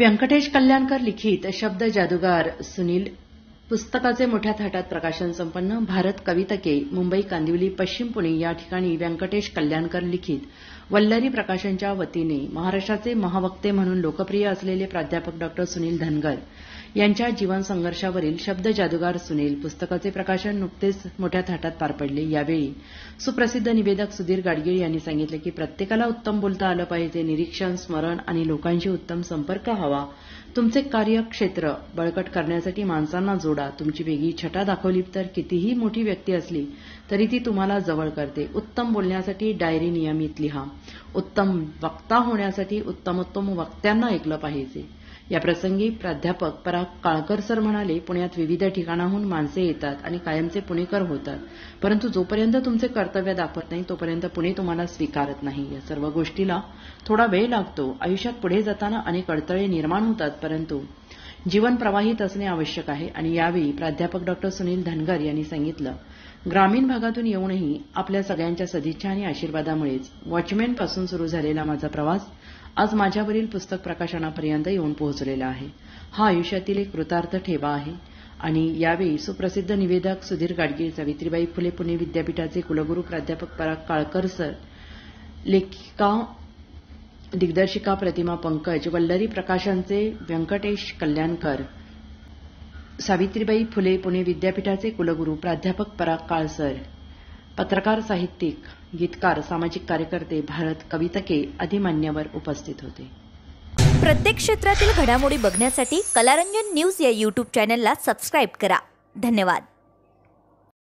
व्यंकटेश कल्याणकर लिखित शब्द जादूगार सुनील पुस्तकाचे मोठ्या थाटात प्रकाशन संपन्न. भारत कवितके, मुंबई कांदिवली, पश्चिम पुणे या ठिकाणी व्यंकटेश कल्याणकर लिखित वल्लरी प्रकाशनच्या वतीने महाराष्ट्राचे महावक्ते म्हणून लोकप्रिय असलेले प्राध्यापक डॉ. सुनील धनगर यांच्या जीवन संघर्षावरील शब्द जादूगार सुनील पुस्तकाचे प्रकाशन नुकतेच मोठ्या थाटात पार पडले. यावेळी सुप्रसिद्ध निवेदक सुधीर गाडगीळ यांनी सांगितले की प्रत्येकाला उत्तम बोलता आलं पाहिजे, निरीक्षण, स्मरण आणि लोकांशी उत्तम संपर्क हवा. तुमचे कार्यक्षेत्र बळकट करण्यासाठी माणसांना जोडा. तुमची वेगळी छटा दाखवली तर कितीही मोठी व्यक्ती असली तरी ती तुम्हाला जवळ करते. उत्तम बोलण्यासाठी डायरी नियमित लिहा. उत्तम वक्ता होण्यासाठी उत्तमोत्तम वक्त्यांना ऐकलं पाहिजे. या प्रसंगी प्राध्यापक पराग काळकर सर म्हणाले, पुण्यात विविध ठिकाणाहून माणसे येतात आणि कायमचे पुणेकर होतात, परंतु जोपर्यंत तुमचे कर्तव्य दाखवत नाही तोपर्यंत पुणे तुम्हाला स्वीकारत नाही. या सर्व गोष्टीला थोडा वेळ लागतो. आयुष्यात पुढे जाताना अनेक अडथळे निर्माण होतात, परंतु जीवन प्रवाहित असणे आवश्यक आहे. आणि यावेळी प्राध्यापक डॉ. सुनील धनगर यांनी सांगितलं, ग्रामीण भागातून येऊनही आपल्या सगळ्यांच्या सदिच्छा आणि आशीर्वादामुळेच वॉचमॅनपासून सुरू झालेला माझा प्रवास आज माझ्यावरील पुस्तक प्रकाशनापर्यंत येऊन पोहोचलेला आहे. हा आयुष्यातील एक कृतार्थ ठेवा आहे. आणि यावेळी सुप्रसिद्ध निवेदक सुधीर गाडगीळ, सावित्रीबाई फुले पुणे विद्यापीठाचे कुलगुरू प्राध्यापक पराग काळकर सर, लेखिका दिग्दर्शिका प्रतिमा पंकज, वल्लरी प्रकाशनचे व्यंकटेश कल्याणकर, सावित्रीबाई फुले पुणे विद्यापीठाचे कुलगुरू प्राध्यापक पराग काळसर, पत्रकार, साहित्यिक, गीतकार, सामाजिक कार्यकर्ते, भारत कवितके आदी मान्यवर उपस्थित होते. प्रत्येक क्षेत्रातील घडामोडी बघण्यासाठी कलारंजन न्यूज या यूट्यूब चॅनलला सबस्क्राईब करा. धन्यवाद.